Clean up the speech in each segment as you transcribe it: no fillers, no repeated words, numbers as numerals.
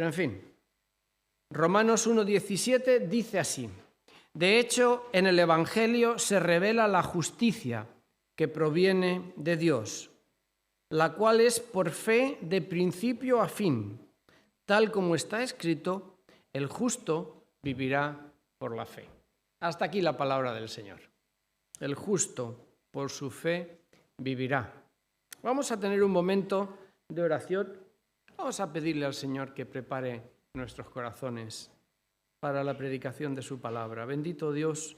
Pero en fin, Romanos 1:17 dice así: de hecho, en el Evangelio se revela la justicia que proviene de Dios, la cual es por fe de principio a fin, tal como está escrito, el justo vivirá por la fe. Hasta aquí la palabra del Señor. El justo por su fe vivirá. Vamos a tener un momento de oración. Vamos a pedirle al Señor que prepare nuestros corazones para la predicación de su palabra. Bendito Dios,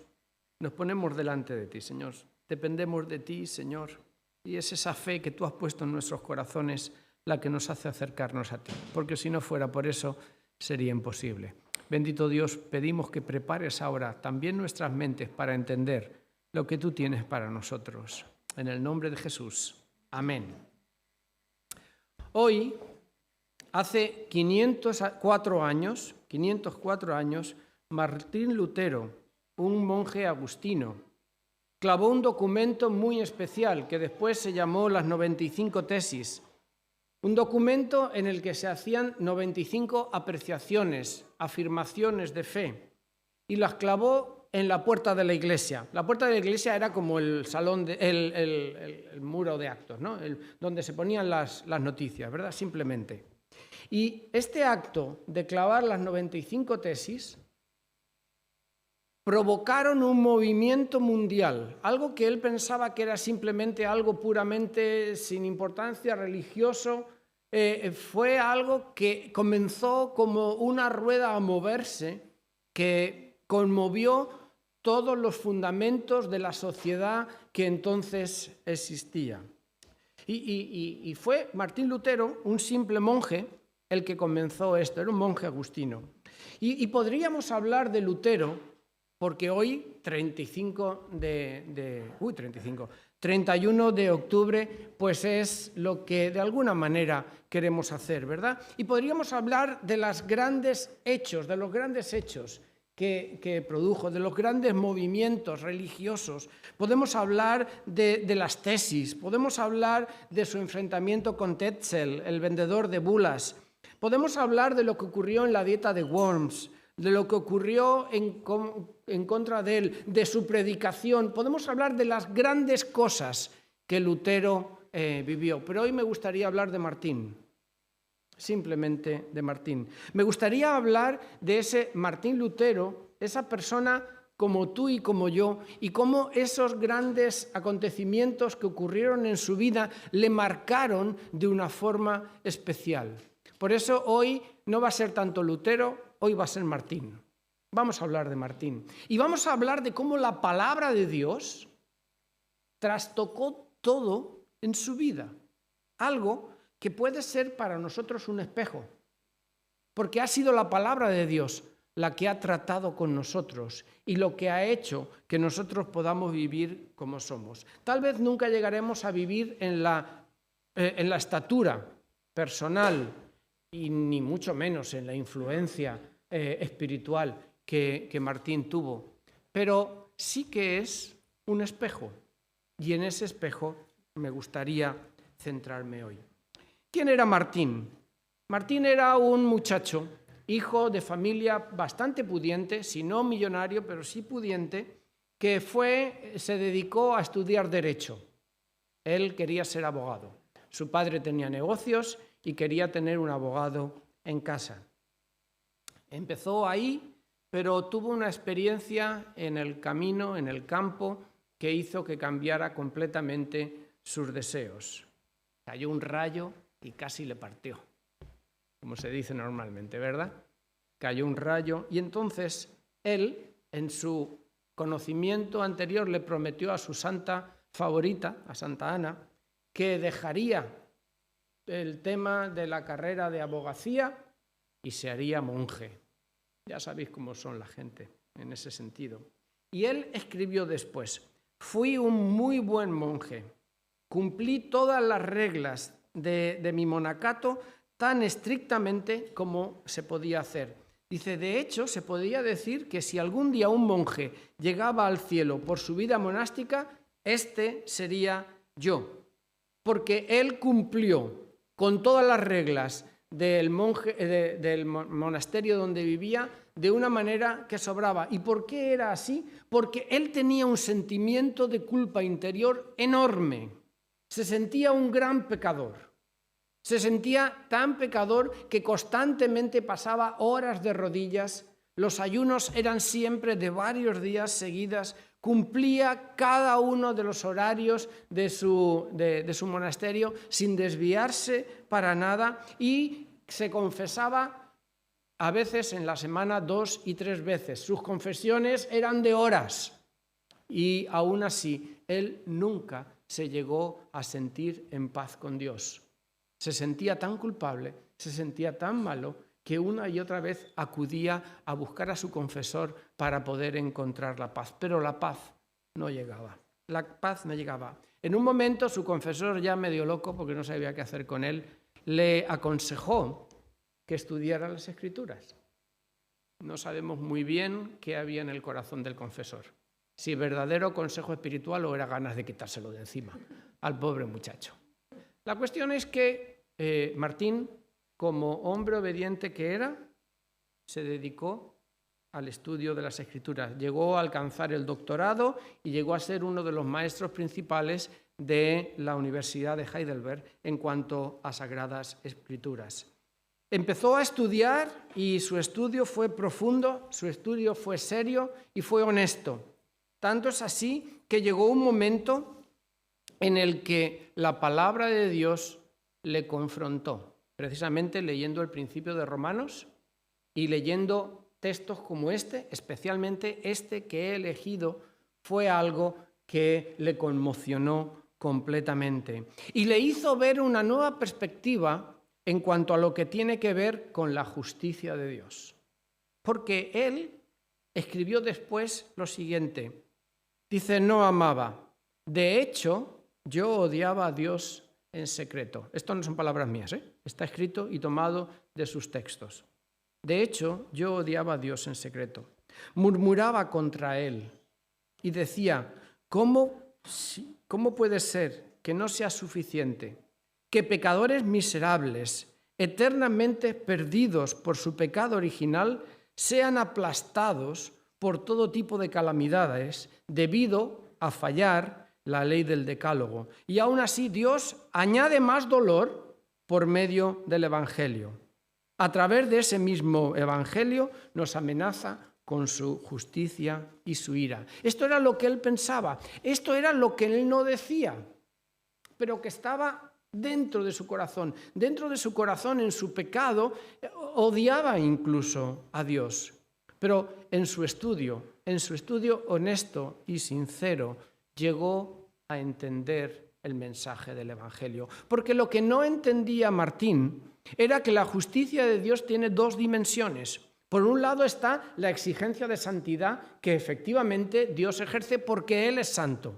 nos ponemos delante de ti, Señor. Dependemos de ti, Señor. Y es esa fe que tú has puesto en nuestros corazones la que nos hace acercarnos a ti. Porque si no fuera por eso, sería imposible. Bendito Dios, pedimos que prepares ahora también nuestras mentes para entender lo que tú tienes para nosotros. En el nombre de Jesús. Amén. Hoy, hace 504 años, Martín Lutero, un monje agustino, clavó un documento muy especial que después se llamó las 95 tesis. Un documento en el que se hacían 95 apreciaciones, afirmaciones de fe, y las clavó en la puerta de la iglesia. La puerta de la iglesia era como el salón, el muro de actos, ¿no? Donde se ponían las noticias, ¿verdad? Simplemente. Y este acto de clavar las 95 tesis provocaron un movimiento mundial, algo que él pensaba que era simplemente algo puramente sin importancia, religioso. Fue algo que comenzó como una rueda a moverse que conmovió todos los fundamentos de la sociedad que entonces existía. Y fue Martín Lutero, un simple monje, el que comenzó esto. Era un monje agustino. Y podríamos hablar de Lutero porque hoy, 31 de octubre, pues es lo que de alguna manera queremos hacer, ¿verdad? Y podríamos hablar de los grandes hechos que produjo, de los grandes movimientos religiosos. Podemos hablar de las tesis, podemos hablar de su enfrentamiento con Tetzel, el vendedor de bulas. Podemos hablar de lo que ocurrió en la dieta de Worms, de lo que ocurrió en contra de él, de su predicación. Podemos hablar de las grandes cosas que Lutero vivió. Pero hoy me gustaría hablar de Martín, simplemente de Martín. Me gustaría hablar de ese Martín Lutero, esa persona como tú y como yo, y cómo esos grandes acontecimientos que ocurrieron en su vida le marcaron de una forma especial. Por eso hoy no va a ser tanto Lutero, hoy va a ser Martín. Vamos a hablar de Martín. Y vamos a hablar de cómo la palabra de Dios trastocó todo en su vida. Algo que puede ser para nosotros un espejo. Porque ha sido la palabra de Dios la que ha tratado con nosotros y lo que ha hecho que nosotros podamos vivir como somos. Tal vez nunca llegaremos a vivir en la estatura personal y ni mucho menos en la influencia espiritual que Martín tuvo, pero sí que es un espejo, y en ese espejo me gustaría centrarme hoy. ¿Quién era Martín? Martín era un muchacho, hijo de familia bastante pudiente, si no millonario, pero sí pudiente, que se dedicó a estudiar Derecho. Él quería ser abogado. Su padre tenía negocios y quería tener un abogado en casa. Empezó ahí, pero tuvo una experiencia en el camino, en el campo, que hizo que cambiara completamente sus deseos. Cayó un rayo y casi le partió, como se dice normalmente, ¿verdad? Cayó un rayo y entonces él, en su conocimiento anterior, le prometió a su santa favorita, a Santa Ana, que dejaría el tema de la carrera de abogacía y se haría monje. Ya sabéis cómo son la gente en ese sentido. Y él escribió después: fui un muy buen monje, cumplí todas las reglas de mi monacato tan estrictamente como se podía hacer. Dice, de hecho, se podía decir que si algún día un monje llegaba al cielo por su vida monástica, este sería yo, porque él cumplió con todas las reglas del monasterio donde vivía de una manera que sobraba. ¿Y por qué era así? Porque él tenía un sentimiento de culpa interior enorme. Se sentía un gran pecador. Se sentía tan pecador que constantemente pasaba horas de rodillas. Los ayunos eran siempre de varios días seguidas. Cumplía cada uno de los horarios de su monasterio sin desviarse para nada y se confesaba a veces en la semana 2 y 3 veces. Sus confesiones eran de horas y aún así él nunca se llegó a sentir en paz con Dios. Se sentía tan culpable, se sentía tan malo que una y otra vez acudía a buscar a su confesor para poder encontrar la paz. Pero la paz no llegaba. La paz no llegaba. En un momento su confesor, ya medio loco porque no sabía qué hacer con él, le aconsejó que estudiara las Escrituras. No sabemos muy bien qué había en el corazón del confesor. Si verdadero consejo espiritual o era ganas de quitárselo de encima al pobre muchacho. La cuestión es que Martín, como hombre obediente que era, se dedicó al estudio de las Escrituras. Llegó a alcanzar el doctorado y llegó a ser uno de los maestros principales de la Universidad de Heidelberg en cuanto a Sagradas Escrituras. Empezó a estudiar y su estudio fue profundo, su estudio fue serio y fue honesto. Tanto es así que llegó un momento en el que la palabra de Dios le confrontó. Precisamente leyendo el principio de Romanos y leyendo textos como este, especialmente este que he elegido, fue algo que le conmocionó completamente y le hizo ver una nueva perspectiva en cuanto a lo que tiene que ver con la justicia de Dios. Porque él escribió después lo siguiente, dice, no amaba, de hecho, yo odiaba a Dios en secreto. Esto no son palabras mías, está escrito y tomado de sus textos. De hecho, yo odiaba a Dios en secreto. Murmuraba contra él y decía, ¿cómo puede ser que no sea suficiente que pecadores miserables, eternamente perdidos por su pecado original, sean aplastados por todo tipo de calamidades debido a fallar la ley del decálogo? Y aún así Dios añade más dolor por medio del Evangelio. A través de ese mismo Evangelio nos amenaza con su justicia y su ira. Esto era lo que él pensaba, esto era lo que él no decía, pero que estaba dentro de su corazón. Dentro de su corazón, en su pecado, odiaba incluso a Dios. Pero en su estudio honesto y sincero, llegó a entender el mensaje del Evangelio. Porque lo que no entendía Martín era que la justicia de Dios tiene dos dimensiones. Por un lado está la exigencia de santidad que efectivamente Dios ejerce porque Él es santo.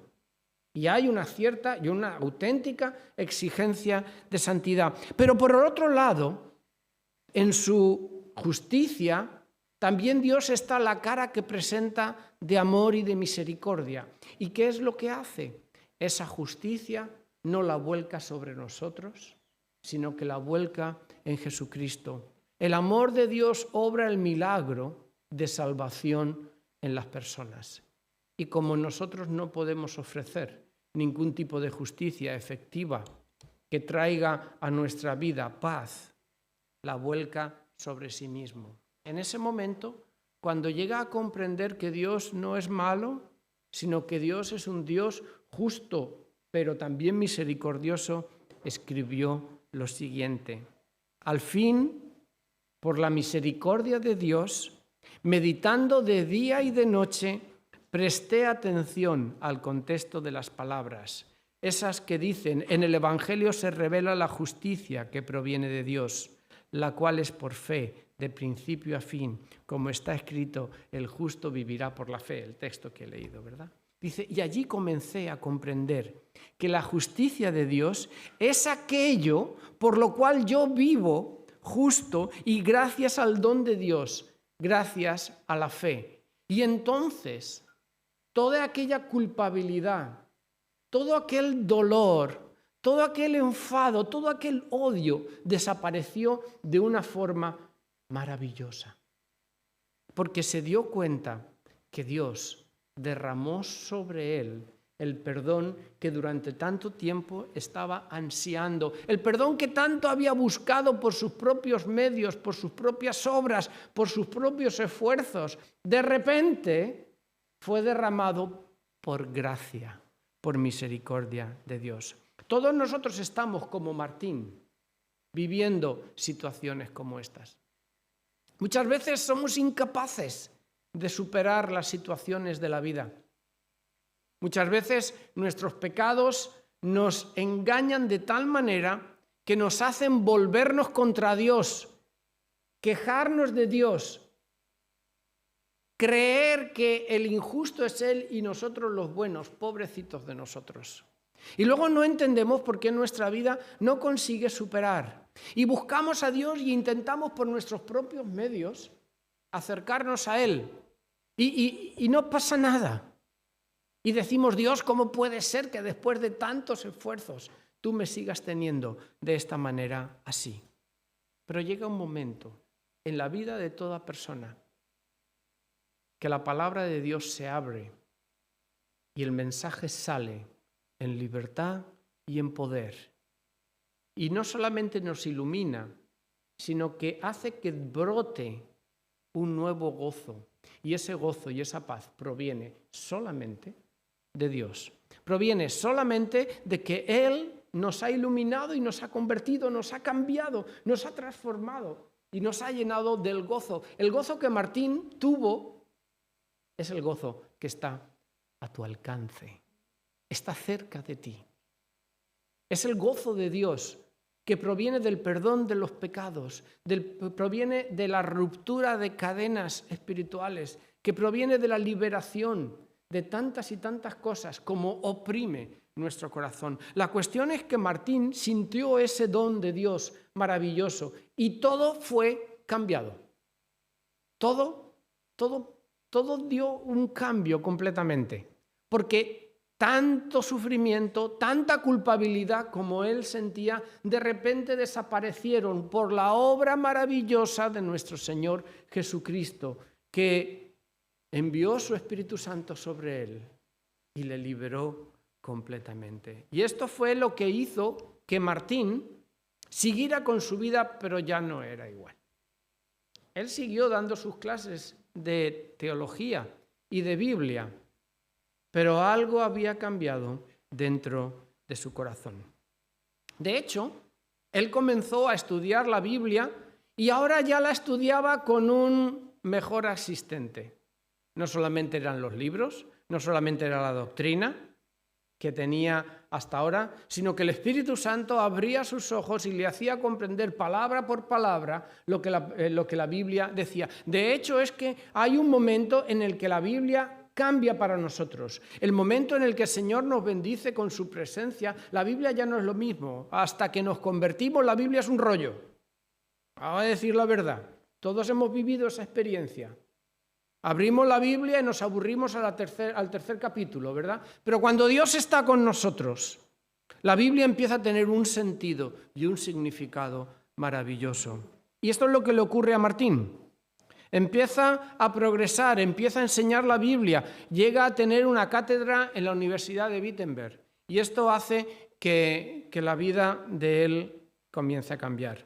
Y hay una cierta y una auténtica exigencia de santidad. Pero por el otro lado, en su justicia, también Dios está la cara que presenta de amor y de misericordia. ¿Y qué es lo que hace? Esa justicia no la vuelca sobre nosotros, sino que la vuelca en Jesucristo. El amor de Dios obra el milagro de salvación en las personas. Y como nosotros no podemos ofrecer ningún tipo de justicia efectiva que traiga a nuestra vida paz, la vuelca sobre sí mismo. En ese momento, cuando llega a comprender que Dios no es malo, sino que Dios es un Dios justo, pero también misericordioso, escribió lo siguiente: al fin, por la misericordia de Dios, meditando de día y de noche, presté atención al contexto de las palabras, esas que dicen, en el Evangelio se revela la justicia que proviene de Dios, la cual es por fe, de principio a fin, como está escrito, el justo vivirá por la fe, el texto que he leído, ¿verdad? Dice, y allí comencé a comprender que la justicia de Dios es aquello por lo cual yo vivo justo y gracias al don de Dios, gracias a la fe. Y entonces, toda aquella culpabilidad, todo aquel dolor, todo aquel enfado, todo aquel odio desapareció de una forma maravillosa. Porque se dio cuenta que Dios derramó sobre él el perdón que durante tanto tiempo estaba ansiando, el perdón que tanto había buscado por sus propios medios, por sus propias obras, por sus propios esfuerzos. De repente fue derramado por gracia, por misericordia de Dios. Todos nosotros estamos como Martín, viviendo situaciones como estas. Muchas veces somos incapaces de superar las situaciones de la vida. Muchas veces nuestros pecados nos engañan de tal manera que nos hacen volvernos contra Dios, quejarnos de Dios, creer que el injusto es Él y nosotros los buenos, pobrecitos de nosotros. Y luego no entendemos por qué nuestra vida no consigue superar. Y buscamos a Dios y intentamos por nuestros propios medios acercarnos a Él. Y no pasa nada. Y decimos, Dios, ¿cómo puede ser que después de tantos esfuerzos tú me sigas teniendo de esta manera así? Pero llega un momento en la vida de toda persona que la palabra de Dios se abre y el mensaje sale en libertad y en poder. Y no solamente nos ilumina, sino que hace que brote un nuevo gozo. Y ese gozo y esa paz proviene solamente de Dios. Proviene solamente de que Él nos ha iluminado y nos ha convertido, nos ha cambiado, nos ha transformado y nos ha llenado del gozo. El gozo que Martín tuvo es el gozo que está a tu alcance, está cerca de ti. Es el gozo de Dios que proviene del perdón de los pecados, proviene de la ruptura de cadenas espirituales, que proviene de la liberación de tantas y tantas cosas como oprime nuestro corazón. La cuestión es que Martín sintió ese don de Dios maravilloso y todo fue cambiado. Todo dio un cambio completamente, porque tanto sufrimiento, tanta culpabilidad como él sentía, de repente desaparecieron por la obra maravillosa de nuestro Señor Jesucristo, que envió su Espíritu Santo sobre él y le liberó completamente. Y esto fue lo que hizo que Martín siguiera con su vida, pero ya no era igual. Él siguió dando sus clases de teología y de Biblia, pero algo había cambiado dentro de su corazón. De hecho, él comenzó a estudiar la Biblia y ahora ya la estudiaba con un mejor asistente. No solamente eran los libros, no solamente era la doctrina que tenía hasta ahora, sino que el Espíritu Santo abría sus ojos y le hacía comprender palabra por palabra lo que la Biblia decía. De hecho, es que hay un momento en el que la Biblia cambia para nosotros. El momento en el que el Señor nos bendice con su presencia, la Biblia ya no es lo mismo. Hasta que nos convertimos, la Biblia es un rollo. Vamos a decir la verdad. Todos hemos vivido esa experiencia. Abrimos la Biblia y nos aburrimos al tercer capítulo, ¿verdad? Pero cuando Dios está con nosotros, la Biblia empieza a tener un sentido y un significado maravilloso. Y esto es lo que le ocurre a Martín. Empieza a progresar, empieza a enseñar la Biblia, llega a tener una cátedra en la Universidad de Wittenberg. Y esto hace que la vida de él comience a cambiar.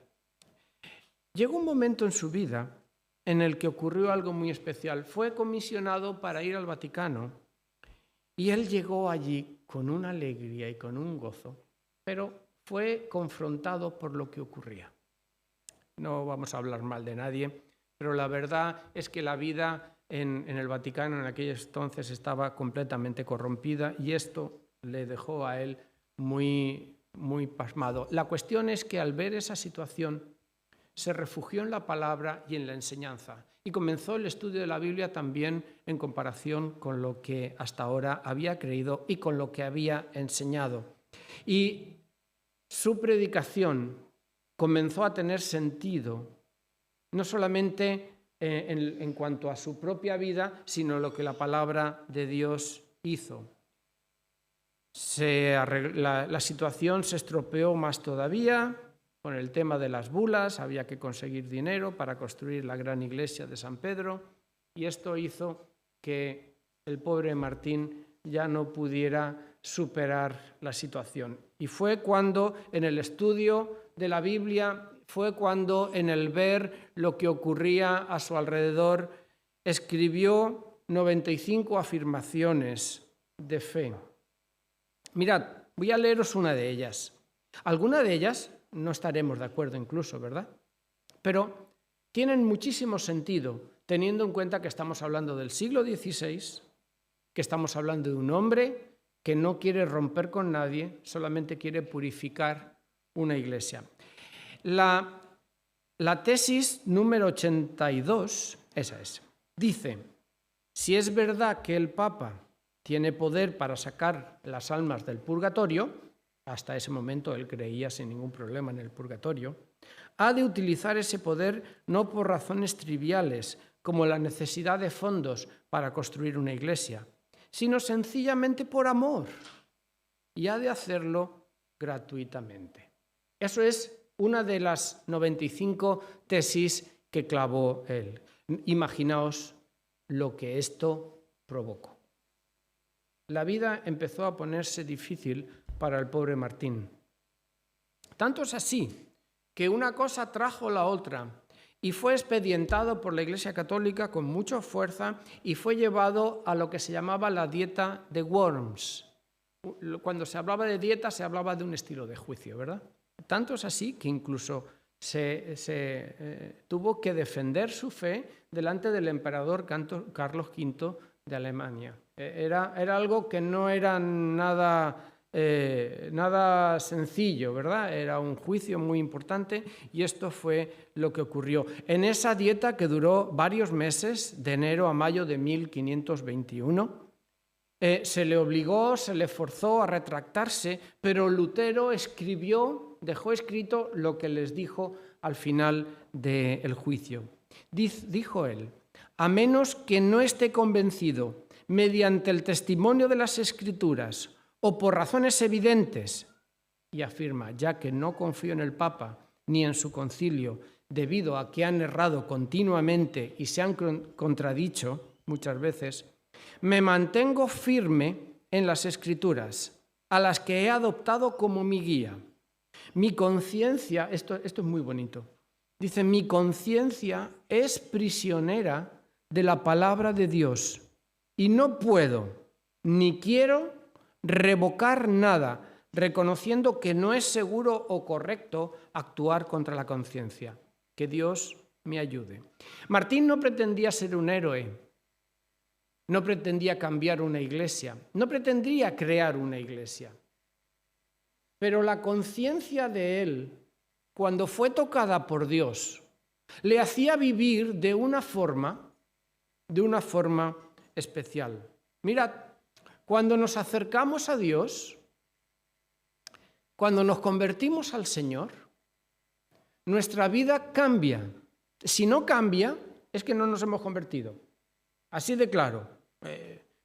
Llegó un momento en su vida en el que ocurrió algo muy especial. Fue comisionado para ir al Vaticano y él llegó allí con una alegría y con un gozo, pero fue confrontado por lo que ocurría. No vamos a hablar mal de nadie, pero la verdad es que la vida en el Vaticano en aquel entonces estaba completamente corrompida y esto le dejó a él muy pasmado. La cuestión es que al ver esa situación se refugió en la palabra y en la enseñanza y comenzó el estudio de la Biblia también en comparación con lo que hasta ahora había creído y con lo que había enseñado. Y su predicación comenzó a tener sentido, no solamente en cuanto a su propia vida, sino lo que la palabra de Dios hizo. La situación se estropeó más todavía con el tema de las bulas. Había que conseguir dinero para construir la gran iglesia de San Pedro, y esto hizo que el pobre Martín ya no pudiera superar la situación. Y fue cuando en el estudio de la Biblia, fue cuando en el ver lo que ocurría a su alrededor, escribió 95 afirmaciones de fe. Mirad, voy a leeros una de ellas. Alguna de ellas no estaremos de acuerdo incluso, ¿verdad? Pero tienen muchísimo sentido, teniendo en cuenta que estamos hablando del siglo XVI, que estamos hablando de un hombre que no quiere romper con nadie, solamente quiere purificar una iglesia. La tesis número 82, esa es, dice: si es verdad que el Papa tiene poder para sacar las almas del purgatorio, hasta ese momento él creía sin ningún problema en el purgatorio, ha de utilizar ese poder no por razones triviales, como la necesidad de fondos para construir una iglesia, sino sencillamente por amor, y ha de hacerlo gratuitamente. Eso es una de las 95 tesis que clavó él. Imaginaos lo que esto provocó. La vida empezó a ponerse difícil para el pobre Martín. Tanto es así que una cosa trajo la otra y fue expedientado por la Iglesia Católica con mucha fuerza y fue llevado a lo que se llamaba la dieta de Worms. Cuando se hablaba de dieta se hablaba de un estilo de juicio, ¿verdad? Tanto es así que incluso tuvo que defender su fe delante del emperador Carlos V de Alemania. Era algo que no era nada sencillo, ¿verdad? Era un juicio muy importante, y esto fue lo que ocurrió. En esa dieta, que duró varios meses, de enero a mayo de 1521, se le obligó, se le forzó a retractarse, pero Lutero dejó escrito lo que les dijo al final del juicio. Dijo él: a menos que no esté convencido mediante el testimonio de las Escrituras o por razones evidentes, y afirma, ya que no confío en el Papa ni en su concilio, debido a que han errado continuamente y se han contradicho muchas veces, me mantengo firme en las Escrituras, a las que he adoptado como mi guía. Mi conciencia, esto es muy bonito, dice: mi conciencia es prisionera de la palabra de Dios y no puedo ni quiero revocar nada, reconociendo que no es seguro o correcto actuar contra la conciencia. Que Dios me ayude. Martín no pretendía ser un héroe, no pretendía cambiar una iglesia, no pretendía crear una iglesia. Pero la conciencia de él, cuando fue tocada por Dios, le hacía vivir de una forma especial. Mirad, cuando nos acercamos a Dios, cuando nos convertimos al Señor, nuestra vida cambia. Si no cambia, es que no nos hemos convertido. Así de claro.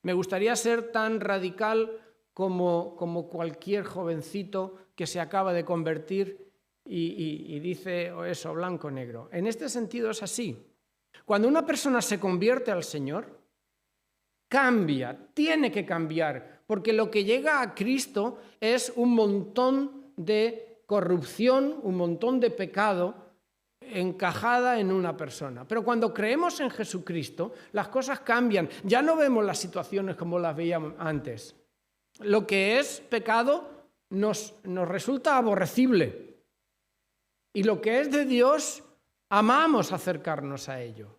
Me gustaría ser tan radical como cualquier jovencito que se acaba de convertir y dice eso, blanco o negro. En este sentido es así. Cuando una persona se convierte al Señor, cambia, tiene que cambiar, porque lo que llega a Cristo es un montón de corrupción, un montón de pecado encajada en una persona. Pero cuando creemos en Jesucristo, las cosas cambian. Ya no vemos las situaciones como las veíamos antes. Lo que es pecado nos resulta aborrecible. Y lo que es de Dios, amamos acercarnos a ello.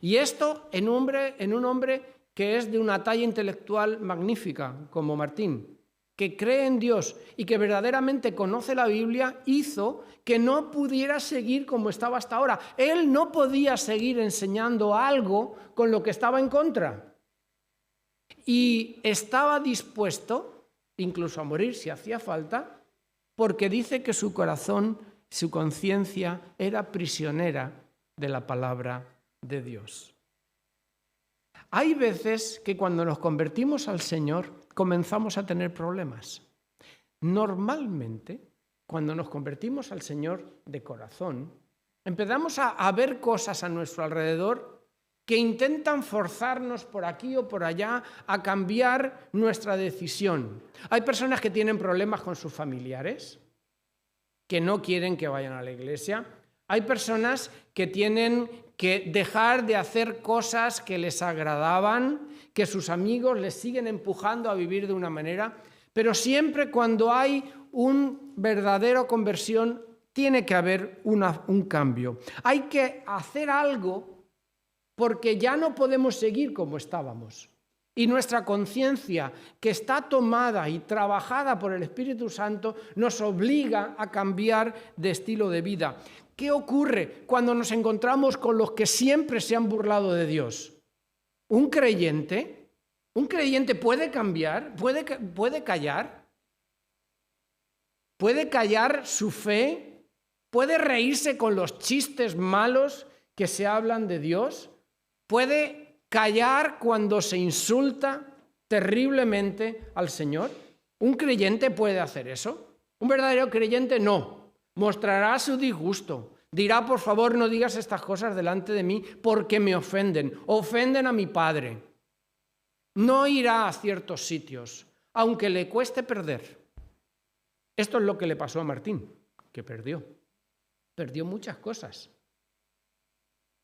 Y esto en un hombre que es de una talla intelectual magnífica, como Martín, que cree en Dios y que verdaderamente conoce la Biblia, hizo que no pudiera seguir como estaba hasta ahora. Él no podía seguir enseñando algo con lo que estaba en contra. Y estaba dispuesto incluso a morir si hacía falta, porque dice que su corazón, su conciencia era prisionera de la palabra de Dios. Hay veces que cuando nos convertimos al Señor comenzamos a tener problemas. Normalmente, cuando nos convertimos al Señor de corazón, empezamos a ver cosas a nuestro alrededor que intentan forzarnos por aquí o por allá a cambiar nuestra decisión. Hay personas que tienen problemas con sus familiares, que no quieren que vayan a la iglesia. Hay personas que tienen que dejar de hacer cosas que les agradaban, que sus amigos les siguen empujando a vivir de una manera, pero siempre cuando hay una verdadera conversión tiene que haber un cambio. Hay que hacer algo porque ya no podemos seguir como estábamos. Y nuestra conciencia, que está tomada y trabajada por el Espíritu Santo, nos obliga a cambiar de estilo de vida. ¿Qué ocurre cuando nos encontramos con los que siempre se han burlado de Dios? Un creyente puede cambiar, puede callar su fe, puede reírse con los chistes malos que se hablan de Dios, puede callar cuando se insulta terriblemente al Señor. ¿Un creyente puede hacer eso? Un verdadero creyente no. Mostrará su disgusto. Dirá, por favor, no digas estas cosas delante de mí porque me ofenden. Ofenden a mi Padre. No irá a ciertos sitios, aunque le cueste perder. Esto es lo que le pasó a Martín, que perdió. Perdió muchas cosas,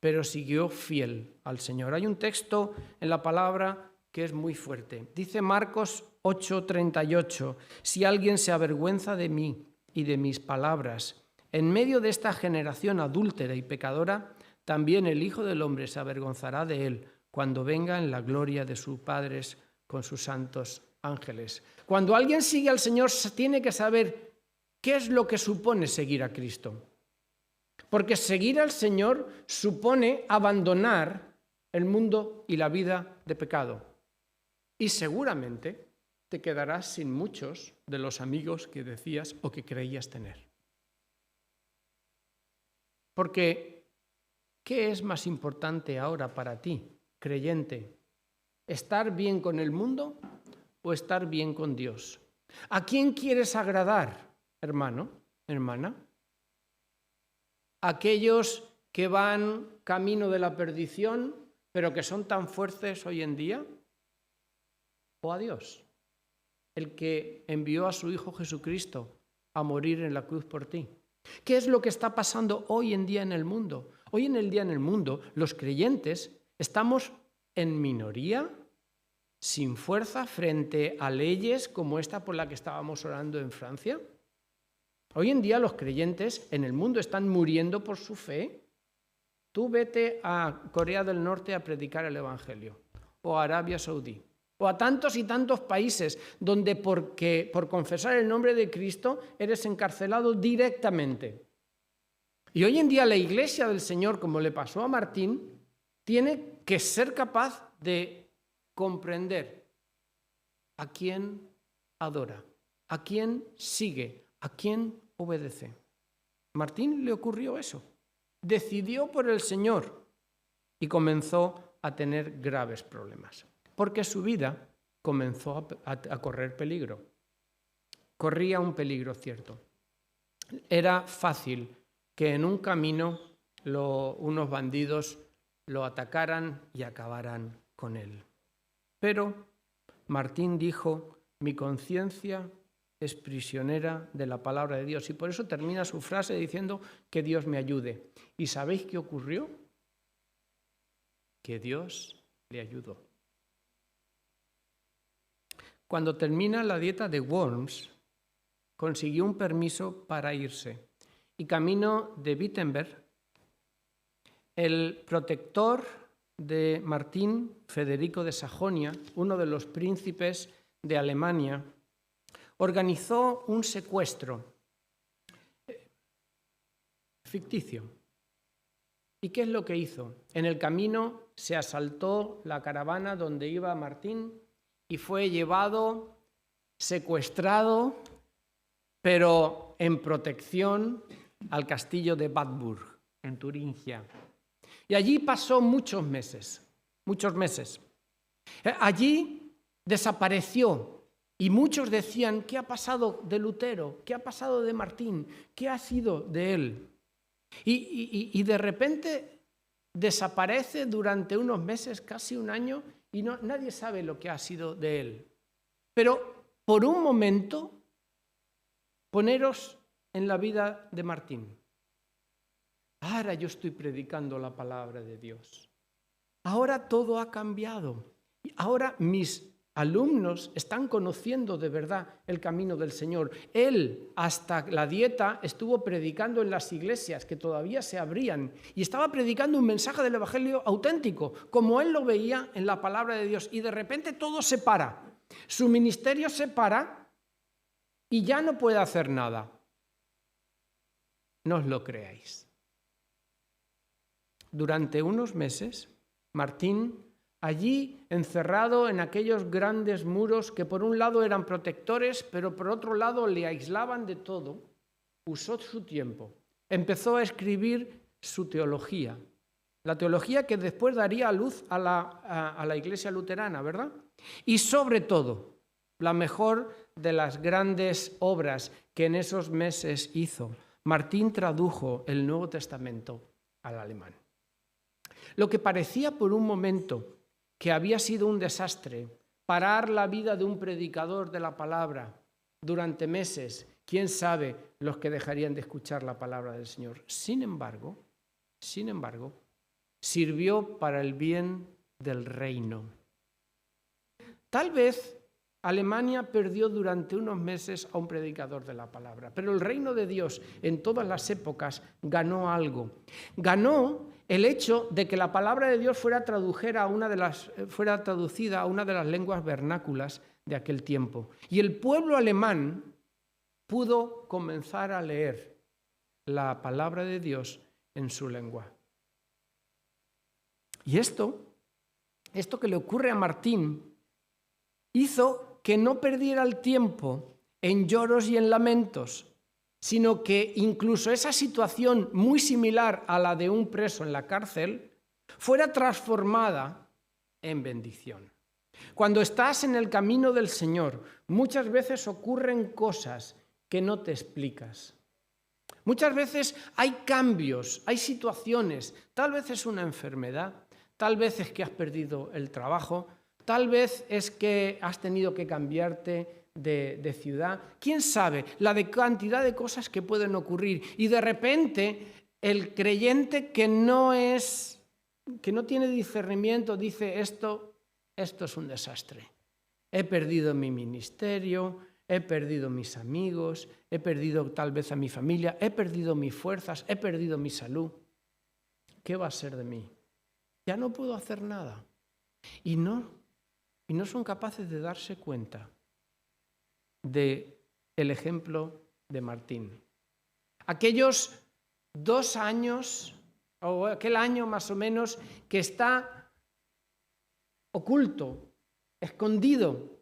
pero siguió fiel al Señor. Hay un texto en la palabra que es muy fuerte. Dice Marcos 8:38, si alguien se avergüenza de mí y de mis palabras, en medio de esta generación adúltera y pecadora, también el Hijo del Hombre se avergonzará de él cuando venga en la gloria de sus padres con sus santos ángeles. Cuando alguien sigue al Señor, tiene que saber qué es lo que supone seguir a Cristo. Porque seguir al Señor supone abandonar el mundo y la vida de pecado. Y seguramente te quedarás sin muchos de los amigos que decías o que creías tener. Porque, ¿qué es más importante ahora para ti, creyente? ¿Estar bien con el mundo o estar bien con Dios? ¿A quién quieres agradar, hermano, hermana? ¿Aquellos que van camino de la perdición, pero que son tan fuertes hoy en día? ¿O a Dios, el que envió a su Hijo Jesucristo a morir en la cruz por ti? ¿Qué es lo que está pasando hoy en día en el mundo? Hoy en el día en el mundo, los creyentes estamos en minoría, sin fuerza frente a leyes como esta por la que estábamos orando en Francia. Hoy en día los creyentes en el mundo están muriendo por su fe. Tú vete a Corea del Norte a predicar el Evangelio, o a Arabia Saudí, o a tantos y tantos países donde por confesar el nombre de Cristo eres encarcelado directamente. Y hoy en día la Iglesia del Señor, como le pasó a Martín, tiene que ser capaz de comprender a quién adora, a quién sigue, a quién obedece. Martín le ocurrió eso. Decidió por el Señor y comenzó a tener graves problemas, porque su vida comenzó a correr peligro. Corría un peligro cierto. Era fácil que en un camino unos bandidos lo atacaran y acabaran con él. Pero Martín dijo, mi conciencia es prisionera de la palabra de Dios. Y por eso termina su frase diciendo que Dios me ayude. ¿Y sabéis qué ocurrió? Que Dios le ayudó. Cuando termina la dieta de Worms, consiguió un permiso para irse. Y camino de Wittenberg, el protector de Martín, Federico de Sajonia, uno de los príncipes de Alemania, organizó un secuestro ficticio. ¿Y qué es lo que hizo? En el camino se asaltó la caravana donde iba Martín y fue llevado, secuestrado, pero en protección al castillo de Wartburg, en Turingia. Y allí pasó muchos meses. Allí desapareció y muchos decían, ¿qué ha pasado de Lutero? ¿Qué ha pasado de Martín? ¿Qué ha sido de él? Y de repente desaparece durante unos meses, casi un año, y nadie sabe lo que ha sido de él. Pero por un momento, poneros en la vida de Martín. Ahora yo estoy predicando la palabra de Dios. Ahora todo ha cambiado. Ahora mis alumnos están conociendo de verdad el camino del Señor. Él, hasta la dieta, estuvo predicando en las iglesias que todavía se abrían y estaba predicando un mensaje del Evangelio auténtico, como él lo veía en la palabra de Dios. Y de repente todo se para. Su ministerio se para y ya no puede hacer nada. No os lo creáis. Durante unos meses, Martín, allí encerrado en aquellos grandes muros que por un lado eran protectores, pero por otro lado le aislaban de todo, usó su tiempo. Empezó a escribir su teología, la teología que después daría a luz a la Iglesia luterana, ¿verdad? Y sobre todo, la mejor de las grandes obras que en esos meses hizo. Martín tradujo el Nuevo Testamento al alemán. Lo que parecía por un momento que había sido un desastre, parar la vida de un predicador de la palabra durante meses, quién sabe los que dejarían de escuchar la palabra del Señor. Sin embargo, sirvió para el bien del reino. Tal vez Alemania perdió durante unos meses a un predicador de la palabra, pero el reino de Dios en todas las épocas ganó algo. Ganó el hecho de que la palabra de Dios fuera traducida a una de las lenguas vernáculas de aquel tiempo. Y el pueblo alemán pudo comenzar a leer la palabra de Dios en su lengua. Y esto que le ocurre a Martín, hizo que no perdiera el tiempo en lloros y en lamentos, sino que incluso esa situación muy similar a la de un preso en la cárcel fuera transformada en bendición. Cuando estás en el camino del Señor, muchas veces ocurren cosas que no te explicas. Muchas veces hay cambios, hay situaciones, tal vez es una enfermedad, tal vez es que has perdido el trabajo, tal vez es que has tenido que cambiarte de ciudad. ¿Quién sabe la de cantidad de cosas que pueden ocurrir? Y de repente el creyente que no tiene discernimiento dice esto es un desastre. He perdido mi ministerio, he perdido mis amigos, he perdido tal vez a mi familia, he perdido mis fuerzas, he perdido mi salud. ¿Qué va a ser de mí? Ya no puedo hacer nada. Y no son capaces de darse cuenta del ejemplo de Martín. Aquellos 2 años, o aquel año más o menos, que está oculto, escondido,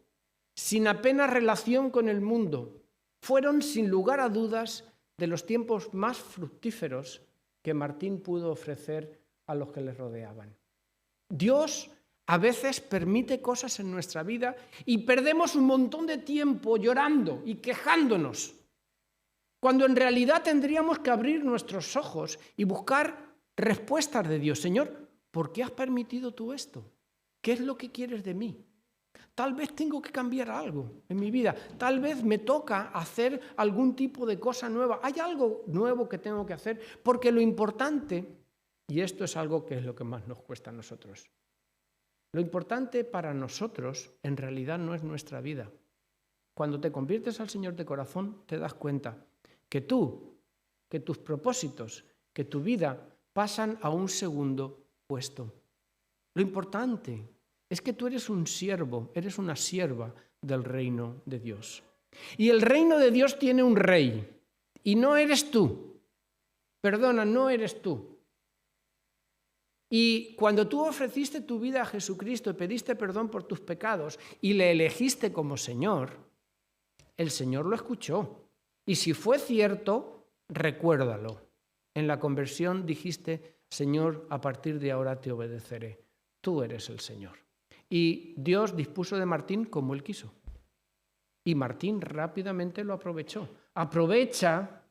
sin apenas relación con el mundo, fueron sin lugar a dudas de los tiempos más fructíferos que Martín pudo ofrecer a los que le rodeaban. Dios a veces permite cosas en nuestra vida y perdemos un montón de tiempo llorando y quejándonos, cuando en realidad tendríamos que abrir nuestros ojos y buscar respuestas de Dios. Señor, ¿por qué has permitido tú esto? ¿Qué es lo que quieres de mí? Tal vez tengo que cambiar algo en mi vida. Tal vez me toca hacer algún tipo de cosa nueva. Hay algo nuevo que tengo que hacer, porque lo importante, y esto es algo que es lo que más nos cuesta a nosotros, lo importante para nosotros en realidad no es nuestra vida. Cuando te conviertes al Señor de corazón, te das cuenta que tus propósitos, que tu vida pasan a un segundo puesto. Lo importante es que tú eres un siervo, eres una sierva del reino de Dios. Y el reino de Dios tiene un rey, y no eres tú. Perdona, no eres tú. Y cuando tú ofreciste tu vida a Jesucristo y pediste perdón por tus pecados y le elegiste como Señor, el Señor lo escuchó. Y si fue cierto, recuérdalo. En la conversión dijiste, Señor, a partir de ahora te obedeceré. Tú eres el Señor. Y Dios dispuso de Martín como él quiso. Y Martín rápidamente lo aprovechó. Aprovecha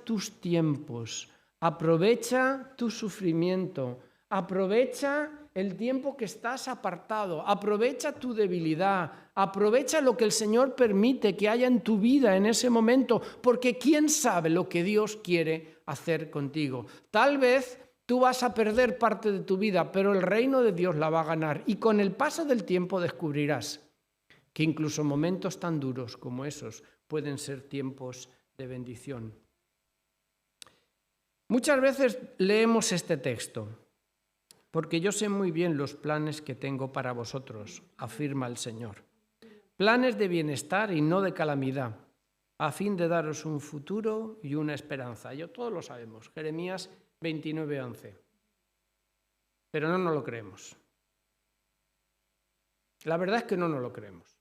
tus tiempos, aprovecha tu sufrimiento, aprovecha el tiempo que estás apartado, aprovecha tu debilidad, aprovecha lo que el Señor permite que haya en tu vida en ese momento, porque quién sabe lo que Dios quiere hacer contigo. Tal vez tú vas a perder parte de tu vida, pero el reino de Dios la va a ganar, y con el paso del tiempo descubrirás que incluso momentos tan duros como esos pueden ser tiempos de bendición. Muchas veces leemos este texto, porque yo sé muy bien los planes que tengo para vosotros, afirma el Señor. Planes de bienestar y no de calamidad, a fin de daros un futuro y una esperanza. Todos lo sabemos, Jeremías 29:11. Pero no nos lo creemos. La verdad es que no nos lo creemos.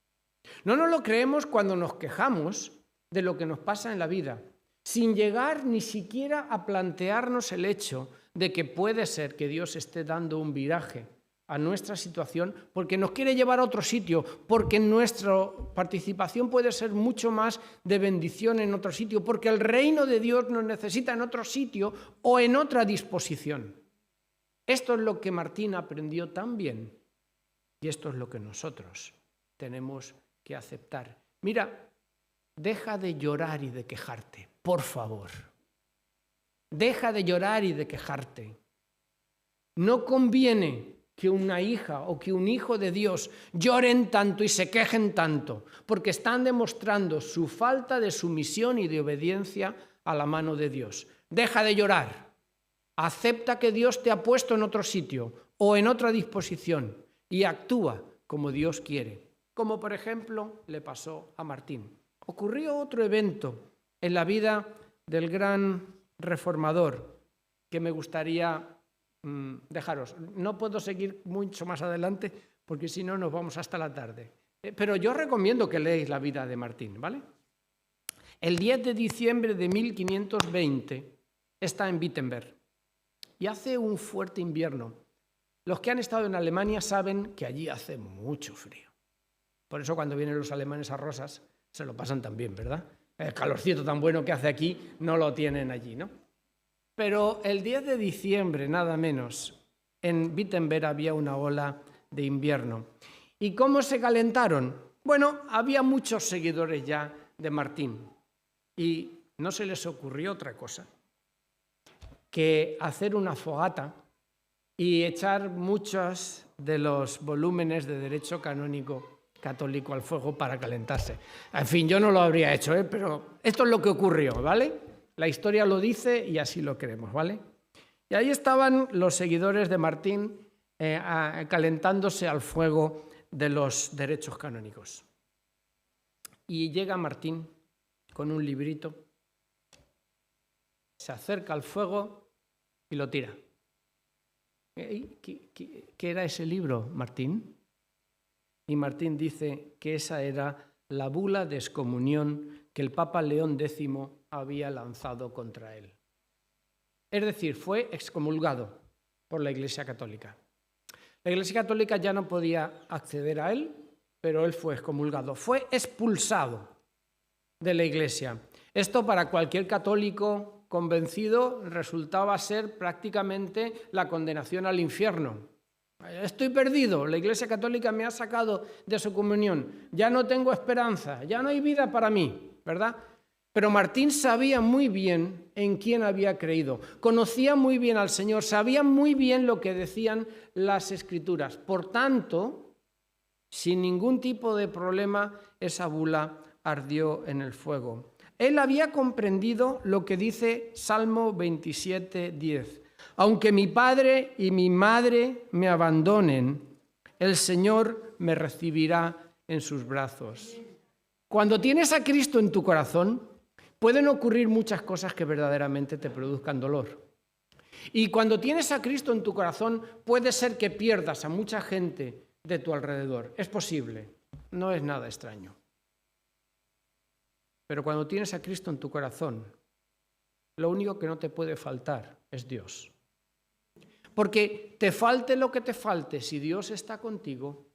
No nos lo creemos cuando nos quejamos de lo que nos pasa en la vida, sin llegar ni siquiera a plantearnos el hecho de que puede ser que Dios esté dando un viraje a nuestra situación porque nos quiere llevar a otro sitio, porque nuestra participación puede ser mucho más de bendición en otro sitio, porque el reino de Dios nos necesita en otro sitio o en otra disposición. Esto es lo que Martín aprendió tan bien y esto es lo que nosotros tenemos que aceptar. Mira, deja de llorar y de quejarte, por favor. Deja de llorar y de quejarte. No conviene que una hija o que un hijo de Dios lloren tanto y se quejen tanto, porque están demostrando su falta de sumisión y de obediencia a la mano de Dios. Deja de llorar. Acepta que Dios te ha puesto en otro sitio o en otra disposición y actúa como Dios quiere. Como por ejemplo le pasó a Martín. Ocurrió otro evento en la vida del gran reformador que me gustaría dejaros. No puedo seguir mucho más adelante porque si no nos vamos hasta la tarde. Pero yo recomiendo que leáis la vida de Martín, ¿vale? El 10 de diciembre de 1520 está en Wittenberg y hace un fuerte invierno. Los que han estado en Alemania saben que allí hace mucho frío. Por eso cuando vienen los alemanes a Rosas se lo pasan tan bien, ¿verdad? El calorcito tan bueno que hace aquí no lo tienen allí, ¿no? Pero el 10 de diciembre, nada menos, en Wittenberg había una ola de invierno. ¿Y cómo se calentaron? Bueno, había muchos seguidores ya de Martín y no se les ocurrió otra cosa que hacer una fogata y echar muchos de los volúmenes de derecho canónico católico al fuego para calentarse. En fin, yo no lo habría hecho, pero esto es lo que ocurrió, ¿vale? La historia lo dice y así lo creemos, ¿vale? Y ahí estaban los seguidores de Martín calentándose al fuego de los derechos canónicos. Y llega Martín con un librito, se acerca al fuego y lo tira. ¿Qué era ese libro, Martín? Y Martín dice que esa era la bula de excomunión que el Papa León X había lanzado contra él. Es decir, fue excomulgado por la Iglesia Católica. La Iglesia Católica ya no podía acceder a él, pero él fue excomulgado, fue expulsado de la Iglesia. Esto para cualquier católico convencido resultaba ser prácticamente la condenación al infierno. Estoy perdido, la Iglesia Católica me ha sacado de su comunión, ya no tengo esperanza, ya no hay vida para mí, ¿verdad? Pero Martín sabía muy bien en quién había creído, conocía muy bien al Señor, sabía muy bien lo que decían las Escrituras. Por tanto, sin ningún tipo de problema, esa bula ardió en el fuego. Él había comprendido lo que dice Salmo 27:10. Aunque mi padre y mi madre me abandonen, el Señor me recibirá en sus brazos. Cuando tienes a Cristo en tu corazón, pueden ocurrir muchas cosas que verdaderamente te produzcan dolor. Y cuando tienes a Cristo en tu corazón, puede ser que pierdas a mucha gente de tu alrededor. Es posible, no es nada extraño. Pero cuando tienes a Cristo en tu corazón, lo único que no te puede faltar es Dios. Porque te falte lo que te falte, si Dios está contigo,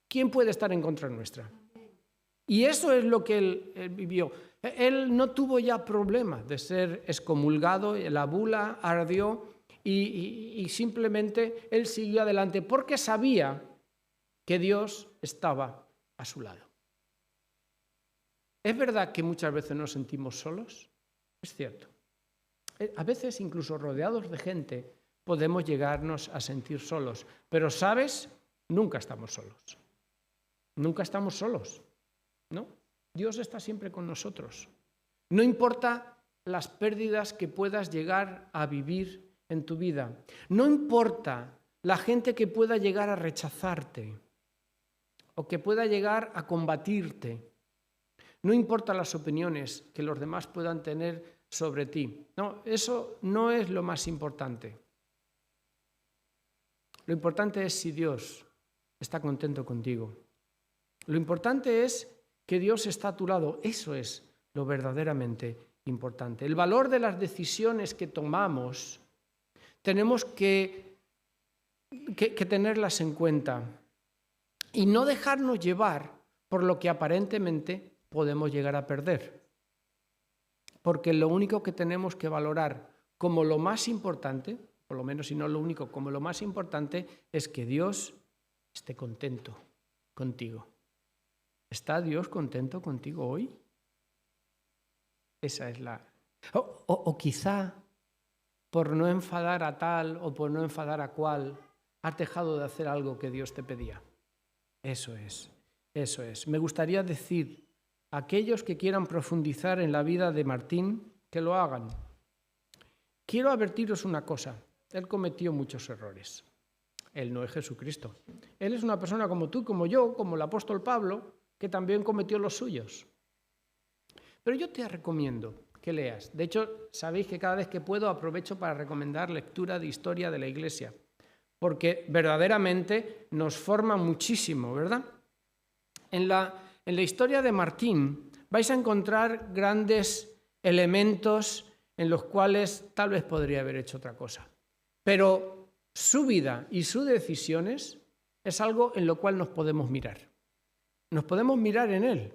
¿quién puede estar en contra nuestra? Y eso es lo que él vivió. Él no tuvo ya problema de ser excomulgado, la bula ardió y simplemente él siguió adelante porque sabía que Dios estaba a su lado. ¿Es verdad que muchas veces nos sentimos solos? Es cierto. A veces, incluso rodeados de gente, podemos llegarnos a sentir solos. Pero, ¿sabes? Nunca estamos solos. Nunca estamos solos, ¿no? Dios está siempre con nosotros. No importa las pérdidas que puedas llegar a vivir en tu vida. No importa la gente que pueda llegar a rechazarte o que pueda llegar a combatirte. No importa las opiniones que los demás puedan tener sobre ti. No, eso no es lo más importante. Lo importante es si Dios está contento contigo. Lo importante es que Dios está a tu lado. Eso es lo verdaderamente importante. El valor de las decisiones que tomamos tenemos que tenerlas en cuenta y no dejarnos llevar por lo que aparentemente podemos llegar a perder. Porque lo único que tenemos que valorar como lo más importante, por lo menos si no lo único, como lo más importante, es que Dios esté contento contigo. ¿Está Dios contento contigo hoy? Esa es la... O quizá por no enfadar a tal o por no enfadar a cual, has dejado de hacer algo que Dios te pedía. Eso es. Me gustaría decir a aquellos que quieran profundizar en la vida de Martín, que lo hagan. Quiero advertiros una cosa. Él cometió muchos errores. Él no es Jesucristo. Él es una persona como tú, como yo, como el apóstol Pablo, que también cometió los suyos. Pero yo te recomiendo que leas. De hecho, sabéis que cada vez que puedo aprovecho para recomendar lectura de historia de la Iglesia, porque verdaderamente nos forma muchísimo, ¿verdad? En la historia de Martín vais a encontrar grandes elementos en los cuales tal vez podría haber hecho otra cosa. Pero su vida y sus decisiones es algo en lo cual nos podemos mirar. Nos podemos mirar en él.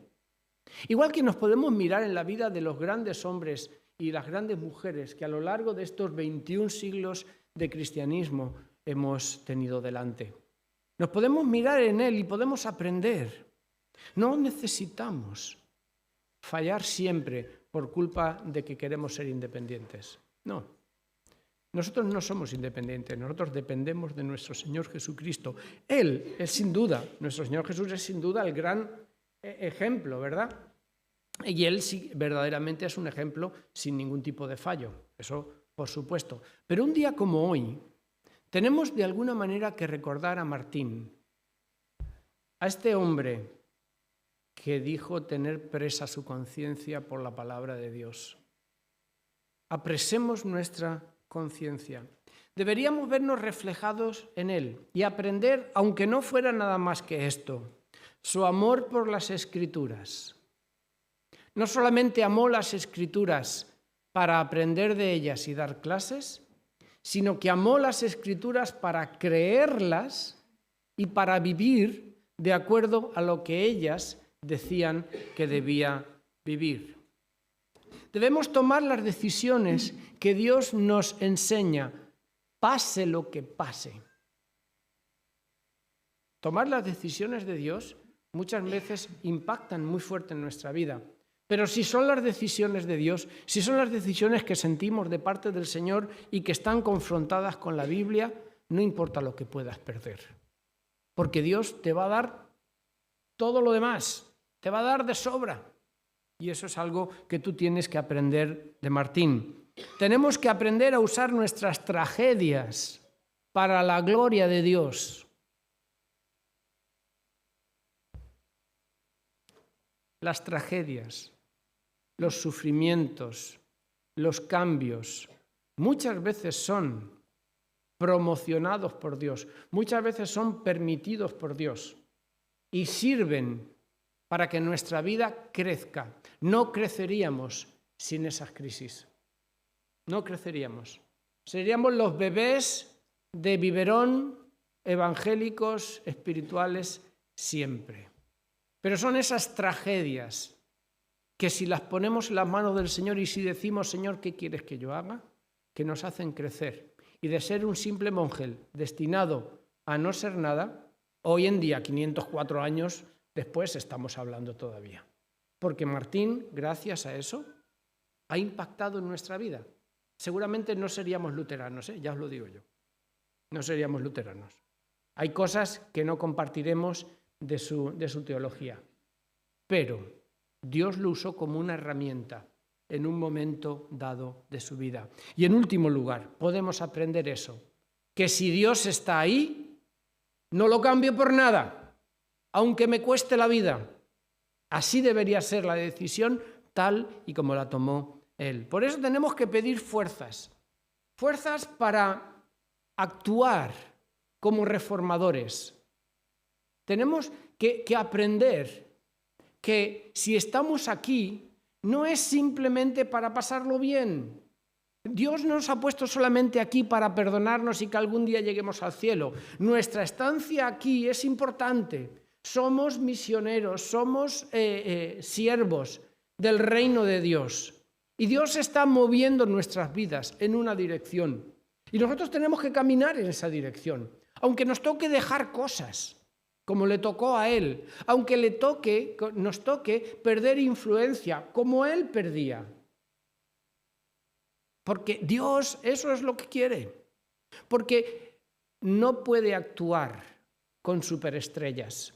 Igual que nos podemos mirar en la vida de los grandes hombres y las grandes mujeres que a lo largo de estos 21 siglos de cristianismo hemos tenido delante. Nos podemos mirar en él y podemos aprender. No necesitamos fallar siempre por culpa de que queremos ser independientes. No. Nosotros no somos independientes, nosotros dependemos de nuestro Señor Jesucristo. Él es sin duda, nuestro Señor Jesús es sin duda el gran ejemplo, ¿verdad? Y Él sí, verdaderamente es un ejemplo sin ningún tipo de fallo, eso por supuesto. Pero un día como hoy, tenemos de alguna manera que recordar a Martín, a este hombre que dijo tener presa su conciencia por la palabra de Dios. Apresemos nuestra conciencia. Deberíamos vernos reflejados en él y aprender, aunque no fuera nada más que esto, su amor por las Escrituras. No solamente amó las Escrituras para aprender de ellas y dar clases, sino que amó las Escrituras para creerlas y para vivir de acuerdo a lo que ellas decían que debía vivir. Debemos tomar las decisiones que Dios nos enseña, pase lo que pase. Tomar las decisiones de Dios muchas veces impactan muy fuerte en nuestra vida. Pero si son las decisiones de Dios, si son las decisiones que sentimos de parte del Señor y que están confrontadas con la Biblia, no importa lo que puedas perder. Porque Dios te va a dar todo lo demás, te va a dar de sobra. Y eso es algo que tú tienes que aprender de Martín. Tenemos que aprender a usar nuestras tragedias para la gloria de Dios. Las tragedias, los sufrimientos, los cambios, muchas veces son promocionados por Dios, muchas veces son permitidos por Dios y sirven para que nuestra vida crezca. No creceríamos sin esas crisis. No creceríamos Seríamos los bebés de biberón, evangélicos, espirituales, siempre. Pero son esas tragedias que si las ponemos en las manos del Señor y si decimos, Señor, ¿qué quieres que yo haga?, que nos hacen crecer. Y de ser un simple monje destinado a no ser nada, hoy en día, 504 años después, estamos hablando todavía. Porque Martín, gracias a eso, ha impactado en nuestra vida. Seguramente no seríamos luteranos, ya os lo digo yo. No seríamos luteranos. Hay cosas que no compartiremos de su teología. Pero Dios lo usó como una herramienta en un momento dado de su vida. Y en último lugar, podemos aprender eso, que si Dios está ahí, no lo cambio por nada, aunque me cueste la vida. Así debería ser la decisión tal y como la tomó Él. Por eso tenemos que pedir fuerzas para actuar como reformadores. Tenemos que aprender que si estamos aquí, no es simplemente para pasarlo bien. Dios no nos ha puesto solamente aquí para perdonarnos y que algún día lleguemos al cielo. Nuestra estancia aquí es importante. Somos misioneros, somos siervos del reino de Dios. Y Dios está moviendo nuestras vidas en una dirección. Y nosotros tenemos que caminar en esa dirección. Aunque nos toque dejar cosas, como le tocó a Él. Aunque nos toque perder influencia, como Él perdía. Porque Dios eso es lo que quiere. Porque no puede actuar con superestrellas.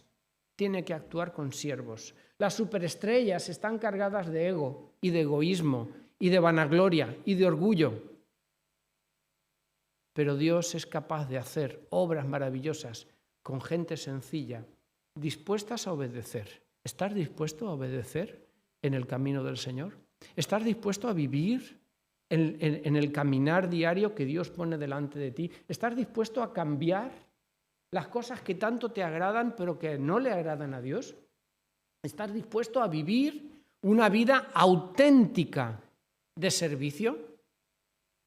Tiene que actuar con siervos. Las superestrellas están cargadas de ego y de egoísmo y de vanagloria y de orgullo. Pero Dios es capaz de hacer obras maravillosas con gente sencilla, dispuestas a obedecer. ¿Estás dispuesto a obedecer en el camino del Señor? ¿Estás dispuesto a vivir en el caminar diario que Dios pone delante de ti? ¿Estás dispuesto a cambiar las cosas que tanto te agradan pero que no le agradan a Dios? ¿Estás dispuesto a vivir una vida auténtica de servicio?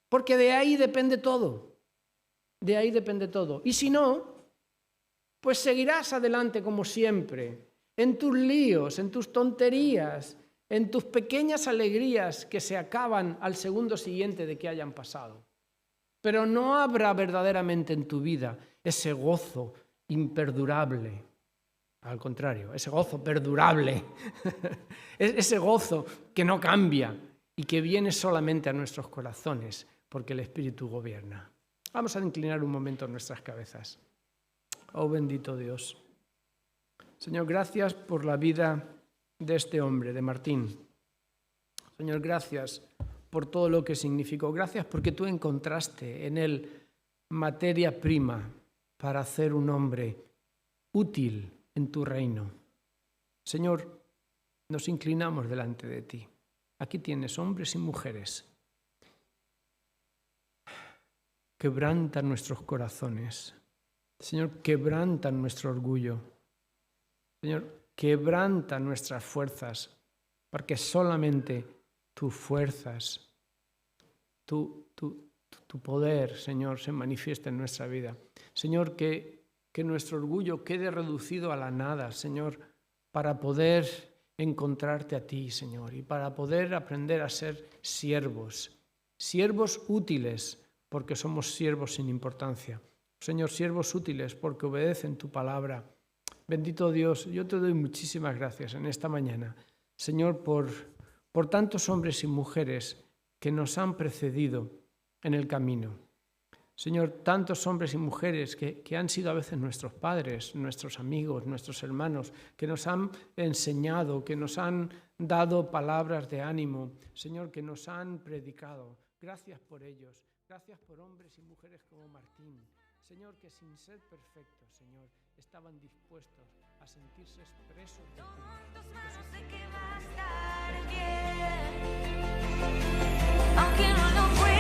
Porque de ahí depende todo. De ahí depende todo. Y si no, pues seguirás adelante como siempre, en tus líos, en tus tonterías, en tus pequeñas alegrías que se acaban al segundo siguiente de que hayan pasado. Pero no habrá verdaderamente en tu vida ese gozo imperdurable. Al contrario, ese gozo perdurable, ese gozo que no cambia y que viene solamente a nuestros corazones porque el Espíritu gobierna. Vamos a inclinar un momento nuestras cabezas. Oh bendito Dios. Señor, gracias por la vida de este hombre, de Martín. Señor, gracias por todo lo que significó. Gracias porque tú encontraste en él materia prima para hacer un hombre útil en tu reino. Señor, nos inclinamos delante de ti. Aquí tienes hombres y mujeres. Quebranta nuestros corazones. Señor, quebranta nuestro orgullo. Señor, quebranta nuestras fuerzas, porque solamente tus fuerzas, tu poder, Señor, se manifiesta en nuestra vida. Señor, que nuestro orgullo quede reducido a la nada, Señor, para poder encontrarte a ti, Señor, y para poder aprender a ser siervos útiles, porque somos siervos sin importancia. Señor, siervos útiles porque obedecen tu palabra. Bendito Dios, yo te doy muchísimas gracias en esta mañana, Señor, por tantos hombres y mujeres que nos han precedido en el camino. Señor, tantos hombres y mujeres que han sido a veces nuestros padres, nuestros amigos, nuestros hermanos, que nos han enseñado, que nos han dado palabras de ánimo, Señor, que nos han predicado. Gracias por ellos. Gracias por hombres y mujeres como Martín. Señor, que sin ser perfectos, Señor, estaban dispuestos a sentirse expresos de ti. Todo en tus manos sé que va a estar bien, aunque no lo pueda.